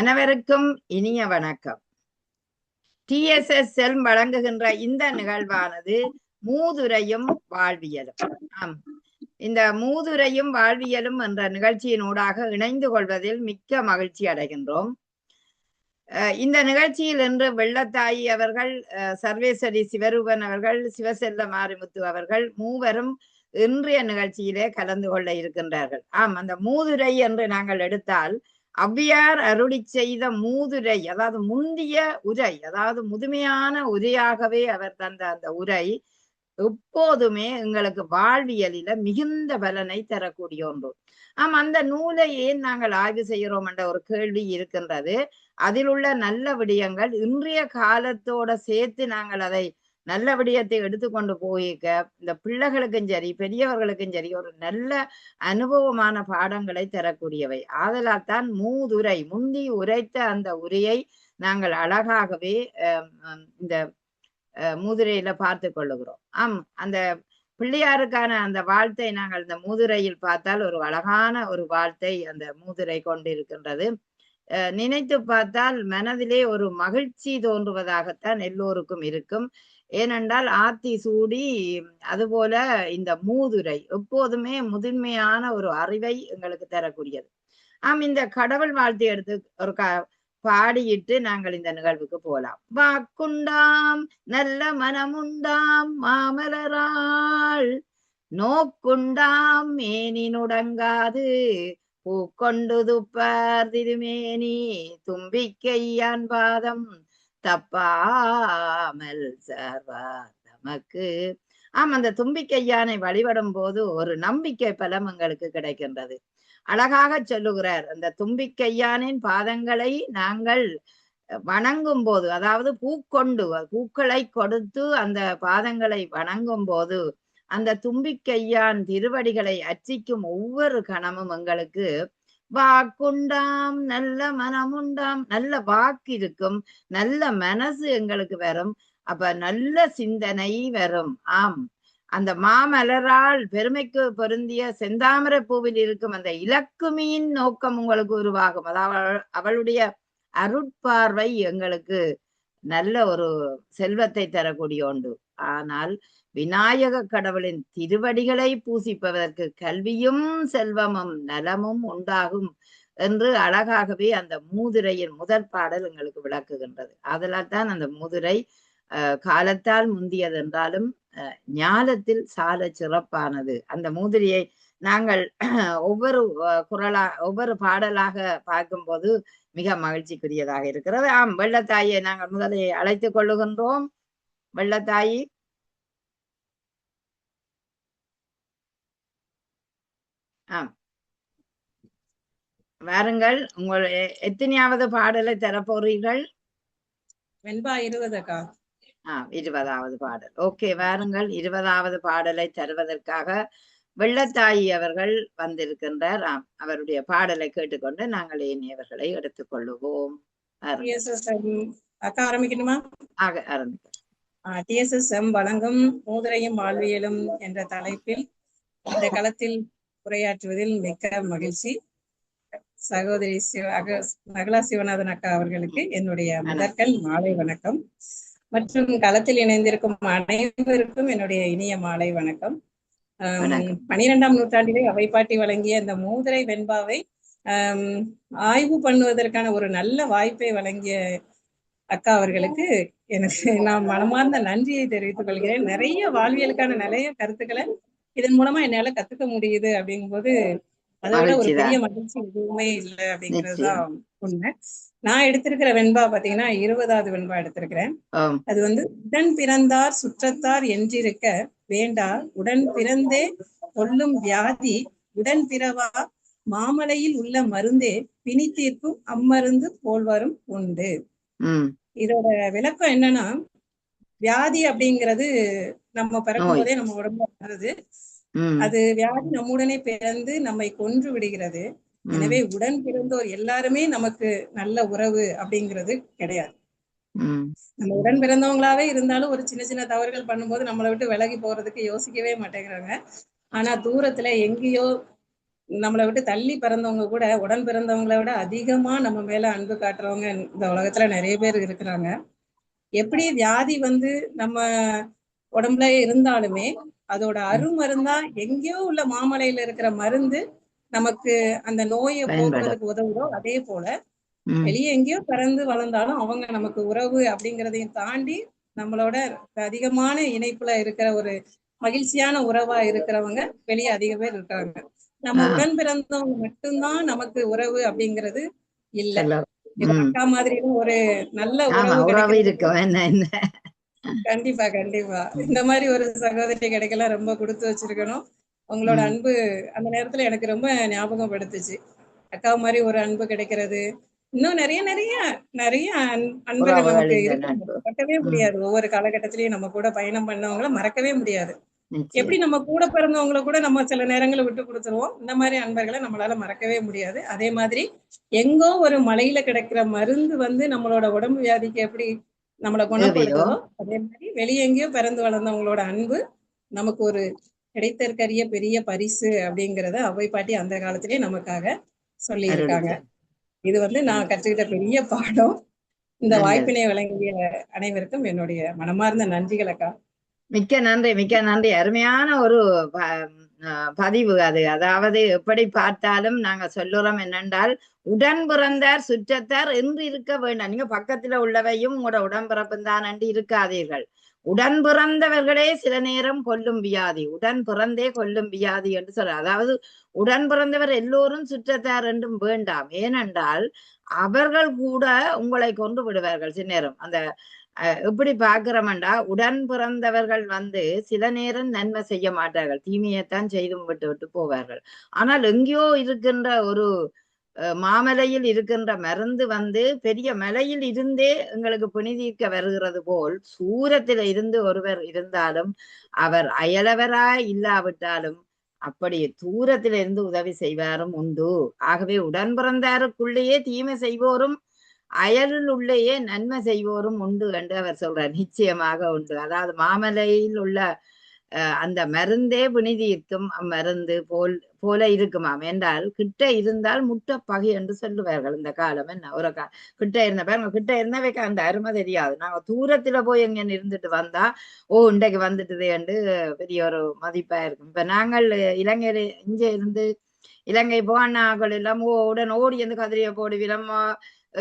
அனைவருக்கும் இனிய வணக்கம். TSS வழங்குகின்ற இந்த நிகழ்வானது மூதுரையும் வாழ்வியலும். இந்த மூதுரையும் வாழ்வியலும் என்ற நிகழ்ச்சியினூடாக இணைந்து கொள்வதில் மிக்க மகிழ்ச்சி அடைகின்றோம். இந்த நிகழ்ச்சியில் இன்று வெள்ளத்தாயி அவர்கள், சர்வேஸ்வரி சிவரூபன் அவர்கள், சிவசெல்ல மாரிமுத்து அவர்கள் மூவரும் இன்றைய நிகழ்ச்சியிலே கலந்து கொள்ள இருக்கின்றார்கள். அந்த மூதுரை என்று நாங்கள் எடுத்தால் ஔவையார் அருளி செய்த மூதுரை, அதாவது முந்திய உரை, அதாவது முதுமையான உரையாகவே அவர் தந்த அந்த உரை எப்போதுமே எங்களுக்கு வாழ்வியலில மிகுந்த பலனை தரக்கூடிய ஒன்று. அந்த நூலை ஏன் நாங்கள் ஆய்வு செய்கிறோம் என்ற ஒரு கேள்வி இருக்கின்றது. அதில் உள்ள நல்ல விடயங்கள் இன்றைய காலத்தோட சேர்த்து நாங்கள் அதை நல்ல விடயத்தை எடுத்துக்கொண்டு போயிருக்க இந்த பிள்ளைகளுக்கும் சரி பெரியவர்களுக்கும் சரி ஒரு நல்ல அனுபவமான பாடங்களை தரக்கூடியவை. ஆதலால் தான் மூதுரை, முந்தி உரைத்த அந்த உரையை நாங்கள் அழகாகவே இந்த மூதுரையில பார்த்து கொள்ளுகிறோம். அந்த பிள்ளையாருக்கான அந்த வாழ்த்தை நாங்கள் இந்த மூதுரையில் பார்த்தால் ஒரு அழகான ஒரு வாழ்த்தை அந்த மூதுரை கொண்டிருக்கின்றது. நினைத்து பார்த்தால் மனதிலே ஒரு மகிழ்ச்சி தோன்றுவதாகத்தான் எல்லோருக்கும் இருக்கும். ஏனென்றால் ஆத்தி சூடி அதுபோல இந்த மூதுரை எப்போதுமே முதன்மையான ஒரு அறிவை எங்களுக்கு தரக்கூடியது. இந்த கடவுள் வாழ்த்தை எடுத்து ஒரு பாடியிட்டு நாங்கள் இந்த நிகழ்வுக்கு போலாம். வாக்குண்டாம் நல்ல மனமுண்டாம் மாமலராள், நோக்குண்டாம் மேனினுடங்காது பூக்கொண்டு துப்பார் திருமேனி, தும்பிக்கையான் பாதம் தப்பாமல் சார்வார் நமக்கு. அந்த தும்பிக்கையானை வழிபடும் போது ஒரு நம்பிக்கை பலம் எங்களுக்கு கிடைக்கின்றது. அழகாக சொல்லுகிறார், அந்த தும்பிக்கையானின் பாதங்களை நாங்கள் வணங்கும் போது, அதாவது பூக்களை கொடுத்து அந்த பாதங்களை வணங்கும் போது அந்த தும்பிக்கையான் திருவடிகளை அர்ச்சிக்கும் ஒவ்வொரு கணமும் எங்களுக்கு வாக்குண்டாம் நல்ல மனமுண்டாம், நல்ல வாக்கு இருக்கும், நல்ல மனசு எங்களுக்கு வரும். அப்ப நல்ல சிந்தனை வரும். அந்த மாமலரால் பெருமைக்கு பொருந்திய செந்தாமரை பூவில் இருக்கும் அந்த இலக்குமியின் நோக்கம் உங்களுக்கு உருவாகும். அதாவது அவளுடைய அருட்பார்வை எங்களுக்கு நல்ல ஒரு செல்வத்தை தரக்கூடிய ஒன்று. ஆனால் விநாயக கடவுளின் திருவடிகளை பூசிப்பதற்கு கல்வியும் செல்வமும் நலமும் உண்டாகும் என்று அழகாகவே அந்த மூதுரையின் முதல் பாடல் எங்களுக்கு விளக்குகின்றது. அதனால் தான் அந்த மூதுரை காலத்தால் முந்தியது என்றாலும் ஞானத்தில் சால சிறப்பானது. அந்த மூதுரையை நாங்கள் ஒவ்வொரு பாடலாக பார்க்கும்போது மிக மகிழ்ச்சிக்குரியதாக இருக்கிறது. வெள்ளத்தாயை நாங்கள் முதலில் அழைத்துக் கொள்ளுகின்றோம். வெள்ளத்தாயி, வாருங்கள். உங்கள் எத்தனையாவது பாடலை தரப்போறீர்கள்? வெண்பா 20. 20வது பாடல். ஓகே, வாருங்கள். 20வது பாடலை தருவதற்காக வெள்ளத்தாயி அவர்கள் வந்திருக்கின்றார். அவருடைய பாடலை கேட்டுக்கொண்டு நாங்கள் ஏனையவர்களை எடுத்துக்கொள்ளுவோம். அக்கா ஆரம்பிக்கணுமா? ஆரம்பிக்க. TSSM வழங்கும் மூதுரையும் வாழ்வியலும் என்ற தலைப்பில் இந்த களத்தில் உரையாற்றுவதில் மிக்க மகிழ்ச்சி. சகோதரி நகலா சிவநாதன் அக்கா அவர்களுக்கு என்னுடைய முதற்கண் மாலை வணக்கம். மற்றும் களத்தில் இணைந்திருக்கும் அனைவருக்கும் என்னுடைய இனிய மாலை வணக்கம். 12ஆம் நூற்றாண்டிலே அவைப்பாட்டி வழங்கிய இந்த மூதுரை வெண்பாவை ஆய்வு பண்ணுவதற்கான ஒரு நல்ல வாய்ப்பை வழங்கிய அக்கா அவர்களுக்கு எனக்கு நான் மனமார்ந்த நன்றியை தெரிவித்துக் கொள்கிறேன். நிறைய வாழ்வியலுக்கான நிறைய கருத்துக்களை இதன் மூலமா என்னால கத்துக்க முடியுது. அப்படிங்கும்போது அதை விட ஒரு பெரிய மகிழ்ச்சி எதுவுமே இல்லை அப்படிங்கிறதுதான் உண்மை. நான் எடுத்திருக்கிற வெண்பா பாத்தீங்கன்னா 20வது வெண்பா எடுத்திருக்கிறேன். அது உடன் பிறந்தார் சுற்றத்தார் என்றிருக்க வேண்டா, உடன் பிறந்தே கொல்லும் வியாதி உடன் பிறவா, மாமலையில் உள்ள மருந்தே பிணி தீர்க்கும் அம்மருந்து போல்வரும் உண்டு. இதோட விளக்கம் என்னன்னா, வியாதி அப்படிங்கிறது நம்ம பிறக்கும் போதே நம்ம உடம்புல வருது. அது வியாதி நம்முடனே பிறந்து நம்மை கொன்று விடுகிறது. எனவே உடன் பிறந்தோர் எல்லாருமே நமக்கு நல்ல உறவு அப்படிங்கிறது கிடையாது. நம்ம உடன் பிறந்தவங்களாவே இருந்தாலும் ஒரு சின்ன சின்ன தவறுகள் பண்ணும்போது நம்மளை விட்டு விலகி போறதுக்கு யோசிக்கவே மாட்டேங்கிறாங்க. ஆனா தூரத்துல எங்கேயோ நம்மளை விட்டு தள்ளி பிறந்தவங்க கூட உடன் பிறந்தவங்களை விட அதிகமா நம்ம மேல அன்பு காட்டுறவங்க இந்த உலகத்துல நிறைய பேர் இருக்கிறாங்க. எப்படி வியாதி நம்ம உடம்புல இருந்தாலுமே அதோட அருமருந்தா எங்கேயோ உள்ள மாமலையில இருக்கிற மருந்து நமக்கு அந்த நோயை போக்குறதுக்கு உதவுதோ, அதே போல வெளியே எங்கேயோ பிறந்து வளர்ந்தாலும் அவங்க நமக்கு உறவு அப்படிங்கிறதையும் தாண்டி நம்மளோட அதிகமான இணைப்புல இருக்கிற ஒரு மகிழ்ச்சியான உறவா இருக்கிறவங்க வெளியே அதிக பேர் இருக்காங்க. நம்ம உடன் பிறந்தவங்க மட்டும்தான் நமக்கு உறவு அப்படிங்கிறது இல்ல. அக்கா மாதிரி ஒரு நல்ல உறவு இருக்கு. கண்டிப்பா கண்டிப்பா இந்த மாதிரி ஒரு சகோதரி கிடைக்கலாம் ரொம்ப கொடுத்து வச்சிருக்கணும். உங்களோட அன்பு அந்த நேரத்துல எனக்கு ரொம்ப ஞாபகப்படுத்துச்சு. அக்கா மாதிரி ஒரு அன்பு கிடைக்கிறது, இன்னும் நிறைய நிறைய நிறைய அன்புகள் நமக்கு இருக்கு, மறக்கவே முடியாது. ஒவ்வொரு காலகட்டத்திலயும் நம்ம கூட பயணம் பண்ணவங்கள மறக்கவே முடியாது. எப்படி நம்ம கூட பிறந்தவங்களை கூட நம்ம சில நேரங்களை விட்டு கொடுத்துருவோம், இந்த மாதிரி அன்பர்களை நம்மளால மறக்கவே முடியாது. அதே மாதிரி எங்கோ ஒரு மலையில கிடைக்கிற மருந்து நம்மளோட உடம்பு வியாதிக்கு எப்படி நம்மளை குணப்படுத்துதோ, அதே மாதிரி வெளியே எங்கேயோ பிறந்து வளர்ந்தவங்களோட அன்பு நமக்கு ஒரு கிடைத்தற்கரிய பெரிய பரிசு அப்படிங்கறத அவ்வை பாட்டி அந்த காலத்திலேயே நமக்காக சொல்லி இருக்காங்க. இது நான் கற்றுக்கிட்ட பெரிய பாடம். இந்த வாய்ப்பினை வழங்கிய அனைவருக்கும் என்னுடைய மனமார்ந்த நன்றிகள் அக்கா. மிக்க நன்றி, மிக்க நன்றி. அருமையான ஒரு பதிவு அது. அதாவது எப்படி பார்த்தாலும் நாங்க சொல்லுறோம் என்னென்றால், உடன் பிறந்தார் சுற்றத்தார் என்று இருக்க வேண்டாம். நீங்க பக்கத்துல உள்ளவையும் உங்களோட உடன்பிறப்பும் தான் என்று இருக்காதீர்கள். உடன் பிறந்தவர்களே சில நேரம் கொல்லும் வியாதி, உடன் பிறந்தே கொல்லும் வியாதி என்று சொல்ற. அதாவது உடன் பிறந்தவர் எல்லோரும் சுற்றத்தார் என்றும் வேண்டாம். ஏனென்றால் அவர்கள் கூட உங்களை கொண்டு விடுவார்கள் சில நேரம். அந்த எப்படி பாக்குறோம்டா, உடன் பிறந்தவர்கள் சில நேரம் நன்மை செய்ய மாட்டார்கள், தீமையைத்தான் செய்து விட்டு விட்டு போவார்கள். ஆனால் எங்கேயோ இருக்கின்ற ஒரு மாமலையில் இருக்கின்ற மருந்து பெரிய மலையில் இருந்தே எங்களுக்கு பிணிதீர்க்க வருகிறது போல், சூரத்தில இருந்து ஒருவர் இருந்தாலும் அவர் அயலவராய் இல்லாவிட்டாலும் அப்படி தூரத்தில இருந்து உதவி செய்வாரும் உண்டு. ஆகவே உடன் பிறந்தாருக்குள்ளேயே தீமை செய்வோரும் அயலில் உள்ளேயே நன்மை செய்வோரும் உண்டு என்று அவர் சொல்றார். நிச்சயமாக உண்டு. அதாவது மாமலையில் உள்ள அந்த மருந்தே வினிதீர்க்கும் மருந்து போல இருக்குமாம். என்றால் கிட்ட இருந்தால் முட்டை பகை என்று சொல்லுவார்கள். இந்த காலம் என்ன ஒரு கிட்ட இருந்த பாருங்க, கிட்ட இருந்தவைக்கு அந்த அருமை தெரியாது. நாங்க தூரத்துல போய் எங்க இருந்துட்டு வந்தா இன்றைக்கு வந்துட்டுது என்று பெரிய ஒரு மதிப்பா இருக்கும். இப்ப நாங்கள் இலங்கையில இருந்து இலங்கை போனாக்கள் எல்லாம் உடன் ஓடி வந்து கதிரிய போடுவிடம்,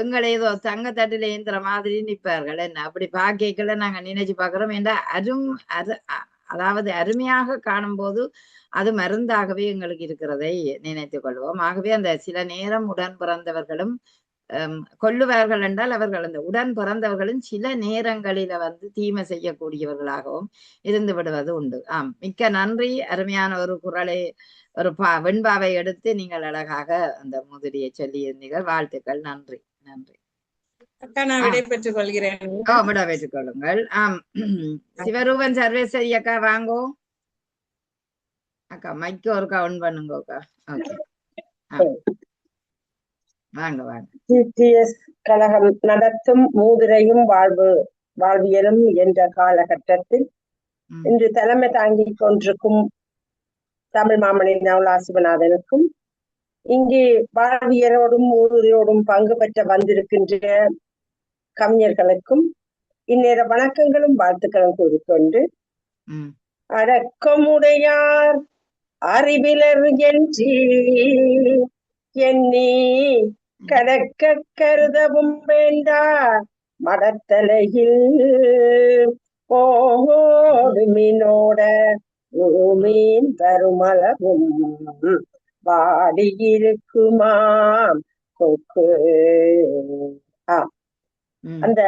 எங்களை ஏதோ தங்கத்தட்டுல ஏந்துற மாதிரி நிற்பார்கள். என்ன அப்படி பாக்கைக்குள்ள நாங்க நினைச்சு பாக்குறோம். என்ற அதாவது அருமையாக காணும் போது அது மருந்தாகவே எங்களுக்கு இருக்கிறதை நினைத்துக் கொள்வோம். ஆகவே அந்த சில நேரம் உடன் பிறந்தவர்களும் கொல்லுவார்கள் என்றால் அவர்கள் அந்த உடன் பிறந்தவர்களும் சில நேரங்களில தீமை செய்யக்கூடியவர்களாகவும் இருந்து விடுவது உண்டு. மிக்க நன்றி. அருமையான ஒரு குரலை, ஒரு வெண்பாவை எடுத்து நீங்கள் அழகாக அந்த முதிரியை சொல்லி இருந்தீர்கள். வாழ்த்துக்கள். நன்றி. நன்றி அக்கா. நான் விடைபெற்றுக் கொள்கிறேன். விடைபெற்றுக் கொள்ளுங்கள். சிவரூபன் சர்வேஸ்வரி அக்கா வாங்கோ அக்கா. மைக்கு ஒருக்கா ஒன் பண்ணுங்க அக்கா. வாங்க வாங்க. டிடிஎஸ் கழகம் நடத்தும் மூதுரையும் வாழ்வியலும் என்ற காலகட்டத்தில் இன்று தலைமை தாங்கிக் கொண்டிருக்கும் தமிழ் மாமணி நவலா சிவநாதனுக்கும், இங்கே வாழ்வியலோடும் மூதுரையோடும் பங்கு பெற்ற வந்திருக்கின்ற கவிஞர்களுக்கும் இந்நேர வணக்கங்களும் வாழ்த்துக்களும் கூறிக்கொண்டு, அடக்கமுடையார் அறிவிலர் என்று எண்ணி கடக்க கருதவும் வேண்டார் மடத்தலையில் போடு மீனோட மீன் வருமளவும் வாடியிருக்குமாம் கொக்கு. அந்த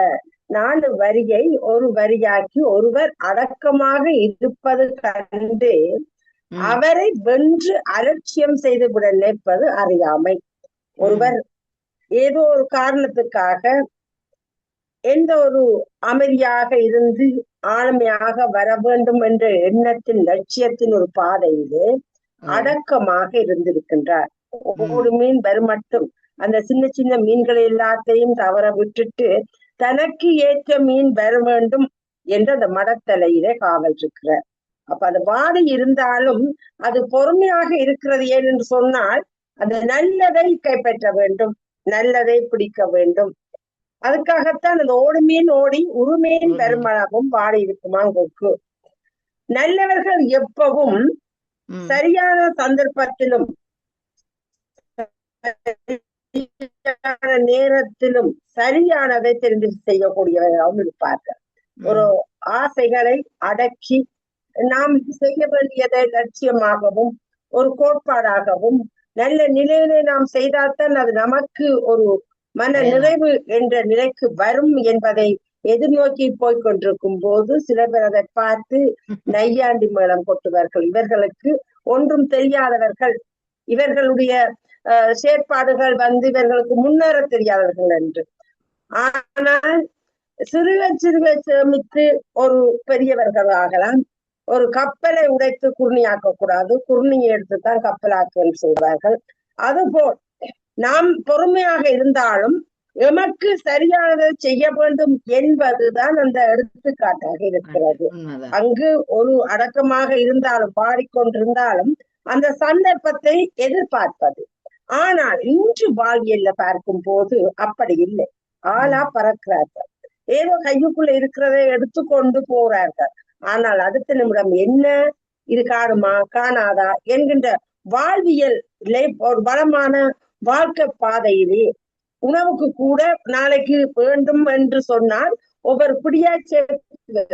4 வரியை ஒரு வரியாக்கி ஒருவர் அடக்கமாக இருப்பது கண்டு அவரை வென்று அலட்சியம் செய்துவிட நினைப்பது அறியாமை. ஒருவர் ஏதோ ஒரு காரணத்துக்காக எந்த ஒரு அமைதியாக இருந்து ஆளுமையாக வர வேண்டும் என்ற எண்ணத்தின் லட்சியத்தின் ஒரு பாதையிலே அடக்கமாக இருந்திருக்கின்றார். ஒவ்வொரு மீன் வருமட்டும் அந்த சின்ன சின்ன மீன்களை எல்லாத்தையும் தவற விட்டுட்டு தனக்கு ஏற்ற மீன் வர வேண்டும் என்று அந்த மடத்தலையிலே காவல் இருக்கிறார். அப்ப அது வாடி இருந்தாலும் அது பொறுமையாக இருக்கிறது ஏன் என்று சொன்னால் அது நல்லதை கைப்பற்ற வேண்டும், நல்லதை பிடிக்க வேண்டும். அதுக்காகத்தான் அந்த ஓடுமீன் ஓடி உருமீன் பெருமளவும் வாடி இருக்குமா கொக்கு. நல்லவர்கள் எப்பவும் சரியான சந்தர்ப்பத்திலும் நேரத்திலும் சரியானதை தெரிந்து செய்யக்கூடியவர்களாகவும் இருப்பார்கள். ஒரு ஆசைகளை அடக்கி நாம் செய்ய வேண்டியதை லட்சியமாகவும் ஒரு கோட்பாடாகவும் நல்ல நிலையிலே நாம் செய்தால்தான் அது நமக்கு ஒரு மன நிறைவு என்ற நிலைக்கு வரும் என்பதை எதிர்நோக்கி போய்கொண்டிருக்கும் போது சில பேர் அதை பார்த்து நையாண்டி மேளம் கொட்டுவார்கள். இவர்களுக்கு ஒன்றும் தெரியாதவர்கள், இவர்களுடைய செயற்பாடுகள் இவர்களுக்கு முன்னேற தெரியாதவர்கள் என்று. ஆனால் சிறுக சிறுக சேமித்து ஒரு பெரியவர்கள் ஆகலாம். ஒரு கப்பலை உடைத்து குர்ணியாக்க கூடாது, குர்ணியை எடுத்துத்தான் கப்பலாக்க செய்வார்கள். அதுபோல் நாம் பொறுமையாக இருந்தாலும் எமக்கு சரியானதை செய்ய வேண்டும் என்பதுதான் அந்த எடுத்துக்காட்டாக இருக்கிறது. அங்கு ஒரு அடக்கமாக இருந்தாலும் பாடிக்கொண்டிருந்தாலும் அந்த சந்தர்ப்பத்தை எதிர்பார்ப்பது. ஆனால் இன்று வாழ்வியல்ல பார்க்கும் போது அப்படி இல்லை. ஆளா பறக்கிறார்கள், ஏதோ கையுக்குள்ள இருக்கிறதை எடுத்துக்கொண்டு போறார்கள். ஆனால் அடுத்த நிமிடம் என்ன இது காணுமா காணாதா என்கின்ற வாழ்வியல் ஒரு பலமான வாழ்க்கை பாதையிலே உணவுக்கு கூட நாளைக்கு வேண்டும் என்று சொன்னால் ஒவ்வொரு பிடியா சேர்த்து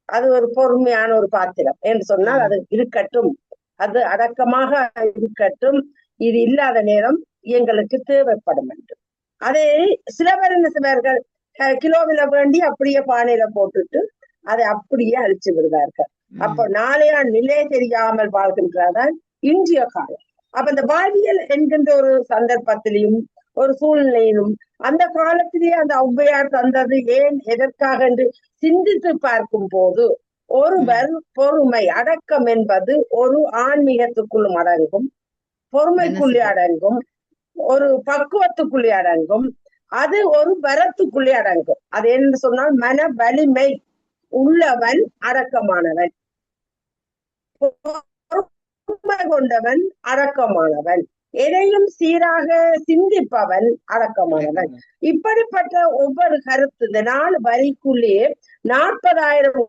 அது ஒரு பொறுமையான ஒரு பாத்திரம் என்று சொன்னால் அது இருக்கட்டும், அது அடக்கமாக இருக்கட்டும், இது இல்லாத நேரம் எங்களுக்கு தேவைப்படும் என்று. அதே சில பேர் என்ன செய்வார்கள், கிலோவில வேண்டி அப்படியே பானையில போட்டுட்டு அதை அப்படியே அழிச்சு விடுவார்கள். அப்ப நாளைய நிலை தெரியாமல் வாழ்கின்றதான் இன்றைய காலம். அப்ப இந்த வாழ்வியல் என்கின்ற ஒரு சந்தர்ப்பத்திலையும் ஒரு சூழ்நிலையிலும் அந்த காலத்திலேயே அந்த ஔவையார் தந்தது ஏன் எதற்காக என்று சிந்தித்து பார்க்கும் போது ஒருவர் பொறுமை அடக்கம் என்பது ஒரு ஆன்மீகத்துக்குள்ளும் அடங்கும், பொறுமைக்குள்ளே அடங்கும், ஒரு பக்குவத்துக்குள்ளே அடங்கும், அது ஒரு வரத்துக்குள்ளே அடங்கும். அது என்று சொன்னால் மன வலிமை உள்ளவன் அடக்கமானவன், பொறுமை கொண்டவன் அடக்கமானவன், எதையும் சீராக சிந்திப்பவன் அடக்கமானவன். இப்படிப்பட்ட ஒவ்வொரு கருத்து இந்த 4 வரிக்குள்ளே 40,000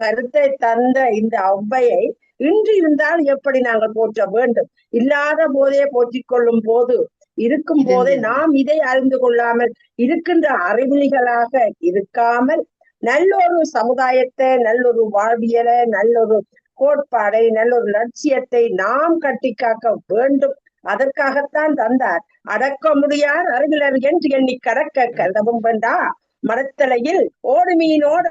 கருத்தை தந்த இந்த ஔவையை இன்று இருந்தால் எப்படி நாங்கள் போற்ற வேண்டும்? இல்லாத போதே போற்றிக் கொள்ளும் போது, இருக்கும் போதே நாம் இதை அறிந்து கொள்ளாமல் இருக்கின்ற அறிவிலிகளாக இருக்காமல் நல்லொரு சமுதாயத்தை, நல்லொரு வாழ்வியலை, நல்லொரு கோட்பாடை, நல்லொரு லட்சியத்தை நாம் கட்டி காக்க வேண்டும். அதற்காகத்தான் தந்தார். அடக்க முடியார் அறிவிலர் என்று எண்ணி கடக்க கருதவும் வேண்டா மரத்தலையில் ஓடு மீனோட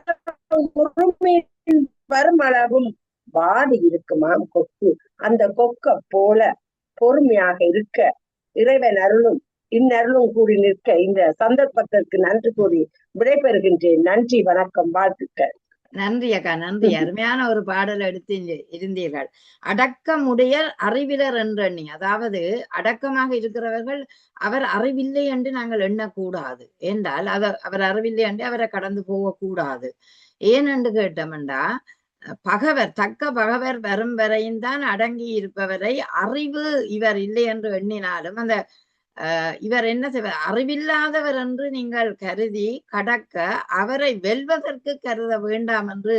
வருமளவும் வாடி இருக்குமாம் கொக்கு. அந்த கொக்க போல பொறுமையாக இருக்க இறைவன் அருளும் இந்நருளும் கூடி நிற்க இந்த சந்தர்ப்பத்திற்கு நன்றி கூறி விடைபெறுகின்றேன். நன்றி, வணக்கம், வாழ்த்துக்கள். நன்றி அக்கா, நன்றி. அருமையான ஒரு பாடல் எடுத்து இருந்தீர்கள். அடக்கமுடைய அறிவிலர் என்று எண்ணி, அதாவது அடக்கமாக இருக்கிறவர்கள் அவர் அறிவில்லை என்று நாங்கள் எண்ணக்கூடாது. என்றால் அவர் அறிவில்லை என்று அவரை கடந்து போகக்கூடாது. ஏன் என்று கேட்டோம்டா, பகவர் தக்க பகவர் வரும் வரையும் தான் அடங்கி இருப்பவரை அறிவு இவர் இல்லை என்று எண்ணினாலும் அந்த இவர் என்ன செய்வார், அறிவில்லாதவர் என்று நீங்கள் கருதி கடக்க அவரை வெல்வதற்கு கருத வேண்டாம் என்று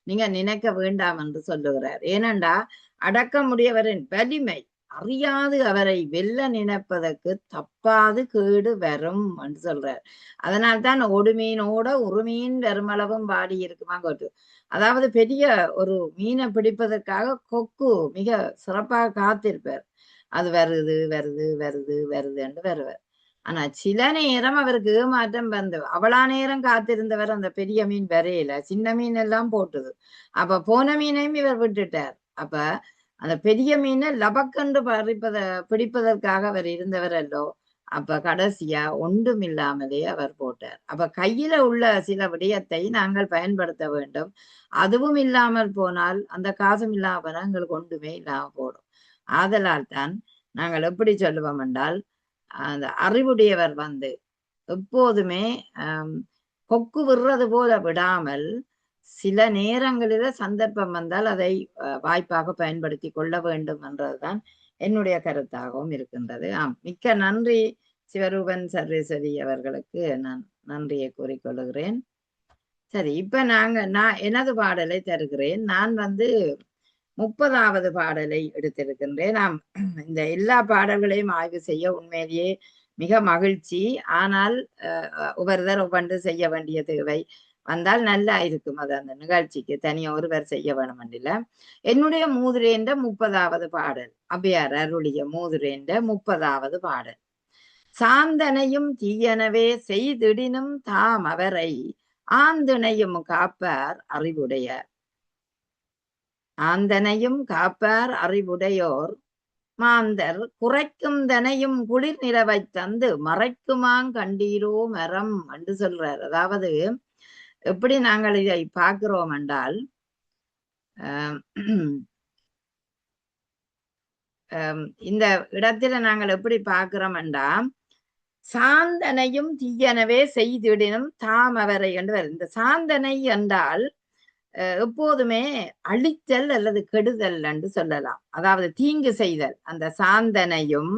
நீங்க நினைக்க வேண்டாம் என்று சொல்லுகிறார். ஏனென்றா அடக்கமுடையவரின் வலிமை அறியாது அவரை வெல்ல நினைப்பதற்கு தப்பாது கேடு வரும் என்று சொல்றார். அதனால்தான் ஒடுமீனோட உருமீன் வருமளவும் வாடி இருக்குமா கொட்டு. அதாவது பெரிய ஒரு மீனை பிடிப்பதற்காக கொக்கு மிக சிறப்பாக காத்திருப்பார். அது வருது வருது வருது வருது என்று வருவார். ஆனா சில நேரம் அவருக்கு ஏமாற்றம் வந்து அவ்வளா நேரம் காத்திருந்தவர் அந்த பெரிய மீன் வரையில, சின்ன மீன் எல்லாம் போட்டுது. அப்ப போன மீனையும் இவர் விட்டுட்டார். அப்ப அந்த பெரிய மீனை லபக்கென்று பிடிப்பதற்காக அவர் இருந்தவர் அல்லோ. அப்ப கடைசியா ஒன்றும் இல்லாமலே அவர் போட்டார். அப்ப கையில உள்ள சில விடயத்தை நாங்கள் பயன்படுத்த வேண்டும். அதுவும் இல்லாமல் போனால் அந்த காசும் இல்லாம போனால் எங்களுக்கு ஒன்றுமே இல்லாம போடும். ஆதலால் தான் நாங்கள் எப்படி சொல்லுவோம் என்றால், அந்த அறிவுடையவர் எப்போதுமே கொக்கு விடுறது போல விடாமல் சில நேரங்களில சந்தர்ப்பம் வந்தால் அதை வாய்ப்பாக பயன்படுத்தி கொள்ள வேண்டும் என்றதுதான் என்னுடைய கருத்தாகவும் இருக்கின்றது. மிக்க நன்றி சிவரூபன் சர்வேஸ்வரி அவர்களுக்கு நான் நன்றியை கூறிக்கொள்கிறேன். சரி, இப்ப நான் எனது பாடலை தருகிறேன். நான் 30வது பாடலை எடுத்திருக்கின்றேன். இந்த எல்லா பாடல்களையும் ஆய்வு செய்ய உண்மையிலேயே மிக மகிழ்ச்சி. ஆனால் ஒவ்வொருத்தர் ஒவ்வொன்று செய்ய வேண்டிய தேவை வந்தால் நல்லா இருக்கும். அது அந்த நிகழ்ச்சிக்கு தனியாக ஒருவர் செய்ய வேணும் என்றில்ல. என்னுடைய மூதுரேன்ற 30வது பாடல், அவ்வையார் அருளிய மூதுரேன்ற 30வது பாடல். சாந்தனையும் தீயனவே செய்திடினும் தாம் அவரை ஆந்தினையும் காப்பார் அறிவுடையார். ஆந்தனையும் காப்பார் அறிவுடையோர் மாந்தர் குறைக்கும் தனையும் குளிர் நிலவை தந்து மறைக்குமாங் கண்டீரோ மரம் என்று சொல்றார். அதாவது எப்படி நாங்கள் இதை பார்க்கிறோம் என்றால், இந்த இடத்துல நாங்கள் எப்படி பார்க்கிறோம் என்றால், சாந்தனையும் தீயனவே செய்திடினும் தாம் அவரை என்று வருது. இந்த சாந்தனை என்றால் எப்போதுமே அழித்தல் அல்லது கெடுதல் என்று சொல்லலாம். அதாவது தீங்கு செய்தல். அந்த சாந்தனையும்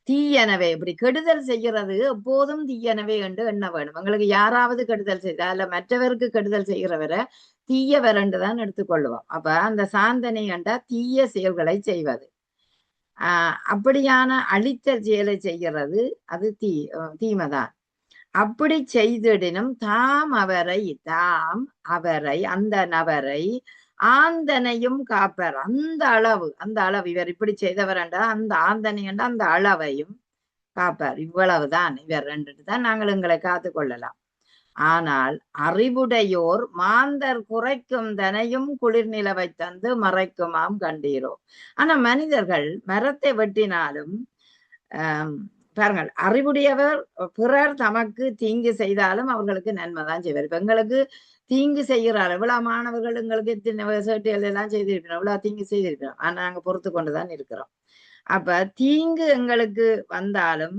தீயனவே, இப்படி கெடுதல் செய்கிறது எப்போதும் தீயனவே என்று எண்ண வேணும். உங்களுக்கு யாராவது கெடுதல் செய்தால் அல்ல மற்றவருக்கு கெடுதல் செய்கிறவரை தீயவர் என்றுதான் எடுத்துக்கொள்வோம். அப்ப அந்த சாந்தனை என்றா தீய செயல்களை செய்வது. அப்படியான அழித்தல் செயலை செய்கிறது அது தீமைதான். அப்படி செய்திடினும் தாம் அவரை அந்த நபரை ஆந்தனையும் காப்பர். அந்த அளவு இவர் இப்படி செய்தவர் என்றால் அந்த ஆந்தனை என்ற அந்த அளவையும் காப்பார். இவ்வளவுதான் இவர் ரெண்டு தான் நாங்கள் எங்களை காத்து கொள்ளலாம். ஆனால் அறிவுடையோர் மாந்தர் குறைக்கும் தனையும் குளிர் நிலவை தந்து மறைக்குமாம் கண்டீரோ. ஆனா மனிதர்கள் மரத்தை வெட்டினாலும் பாருங்கள், அறிவுடையவர் பிறர் தமக்கு தீங்கு செய்தாலும் அவர்களுக்கு நன்மைதான் செய்வார். இப்ப எங்களுக்கு தீங்கு செய்கிறார் எவ்வளவு மாணவர்கள் எங்களுக்கு சேட்டைகள் எல்லாம் செய்திருக்கிறோம், எவ்வளவு தீங்கு செய்திருக்கிறோம். ஆனா நாங்க பொறுத்து கொண்டுதான் இருக்கிறோம். அப்ப தீங்கு எங்களுக்கு வந்தாலும்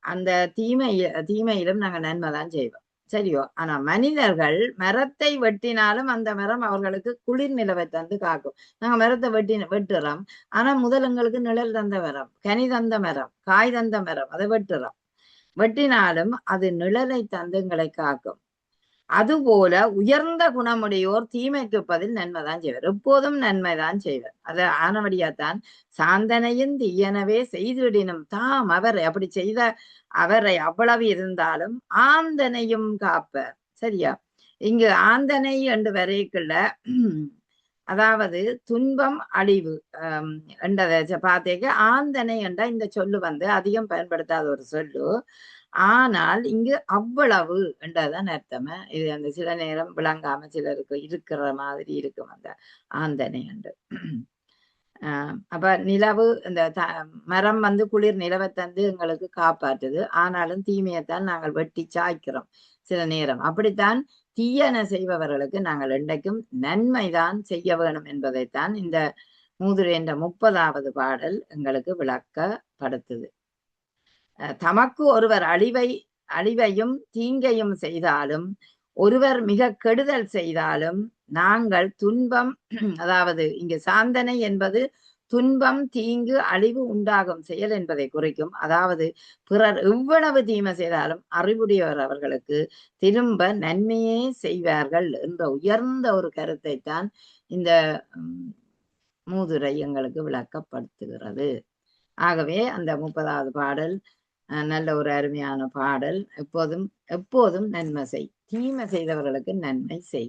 அந்த தீமையிலும் நாங்க நன்மைதான் செய்வோம், சரியோ? ஆனா மனிதர்கள் மரத்தை வெட்டினாலும் அந்த மரம் அவர்களுக்கு குளிர் நிலவை தந்து காக்கும். நாங்க மரத்தை வெட்டுறோம், ஆனா முதல் எங்களுக்கு நிழல் தந்த மரம், கனி தந்த மரம், காய் தந்த மரம், அதை வெட்டினாலும் அது நிழலை தந்து எங்களை காக்கும். அதுபோல உயர்ந்த குணமுடையோர் தீமைக்கு பதில் நன்மைதான் செய்வர், எப்போதும் நன்மைதான் செய்வர். அது ஆனவடியாத்தான் சாந்தனையும் தீயனவே செய்துவிடினும் தாம் அவரை, அப்படி செய்த அவரை அவ்வளவு இருந்தாலும் ஆந்தனையும் காப்பர். சரியா? இங்கு ஆந்தனை என்று வரைக்குள்ள அதாவது துன்பம் அழிவு என்றதை பார்த்தேக்க ஆந்தனை என்ற இந்த சொல்லு அதிகம் பயன்படுத்தாத ஒரு சொல்லு. ஆனால் இங்கு அவ்வளவு என்றதான் அர்த்தமா. இது அந்த சில நேரம் விளங்காம சிலருக்கு இருக்கிற மாதிரி இருக்கும் அந்த ஆந்தனை என்று. அப்ப நிலவு இந்த மரம் குளிர் நிலவை தந்து எங்களுக்கு காப்பாற்றுது. ஆனாலும் தீமையைத்தான் நாங்கள் வெட்டி சாய்க்கிறோம் சில நேரம். அப்படித்தான் தீயன செய்பவர்களுக்கு நாங்கள் என்றைக்கும் நன்மைதான் செய்ய வேணும் என்பதைத்தான் இந்த மூதுரை என்ற 30வது பாடல் எங்களுக்கு விளக்கப்படுத்துது. தமக்கு ஒருவர் அழிவையும் தீங்கையும் செய்தாலும், ஒருவர் மிக கெடுதல் செய்தாலும் நாங்கள் துன்பம், அதாவது இங்கு சாந்தனை என்பது துன்பம் தீங்கு அழிவு உண்டாகும் செயல் என்பதை குறிக்கும். அதாவது பிறர் எவ்வளவு தீமை செய்தாலும் அறிவுடையவர் அவர்களுக்கு திரும்ப நன்மையே செய்வார்கள் என்ற உயர்ந்த ஒரு கருத்தை தான் இந்த மூதுரை எங்களுக்கு விளக்கப்படுத்துகிறது. ஆகவே அந்த 30வது பாடல் நல்ல ஒரு அருமையான பாடல். எப்போதும் நன்மை செய், தீமை செய்தவர்களுக்கு நன்மை செய்.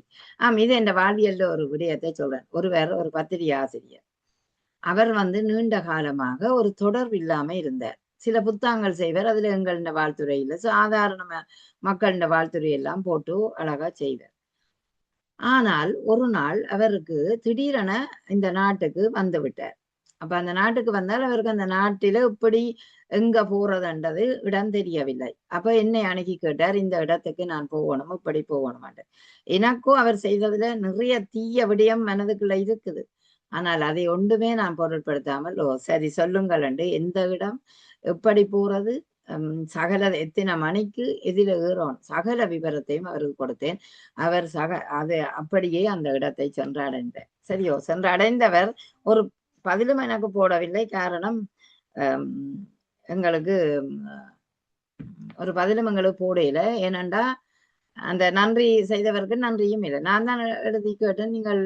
இது என்ற வாழ்வியல்ல ஒரு விடயத்தை சொல்றேன். ஒரு பத்திரிகை ஆசிரியர், அவர் நீண்ட காலமாக ஒரு தொடர்பு இல்லாம இருந்தார். சில புத்தகங்கள் செய்வார், அதுல எங்கள வாழ்த்துறையில சாதாரண மக்கள வாழ்த்துறை எல்லாம் போட்டு அழகா செய்வார். ஆனால் ஒரு நாள் அவருக்கு திடீரென இந்த நாட்டுக்கு வந்து விட்டார். அப்ப அந்த நாட்டுக்கு வந்தால் அவருக்கு அந்த நாட்டில இப்படி எங்க போறதுன்றது இடம் தெரியவில்லை. அப்ப என்னை அணுகி கேட்டார், இந்த இடத்துக்கு நான் போகணும், இப்படி போகணும். எனக்கும் அவர் செய்ததுல நிறைய தீய விடயம் மனதுக்குள்ள இருக்குது. ஆனால் அதை ஒன்றுமே நான் பொருட்படுத்தாமல், சரி சொல்லுங்கள் என்று, எந்த இடம், எப்படி போறது, சகல எத்தனை மணிக்கு எதில ஏறோம் சகல விவரத்தையும் அவருக்கு கொடுத்தேன். அவர் அது அப்படியே அந்த இடத்தை சென்றடைந்தார். சரியோ, சென்றடைந்தவர் ஒரு பதிலும் எனக்கு போடவில்லை. காரணம் எங்களுக்கு ஒரு பதிலும் எங்களுக்கு போடையில. ஏனண்டா அந்த நன்றி செய்தவருக்கு நன்றியும் இல்லை. நான் தான் எழுதி கேட்டேன், நீங்கள்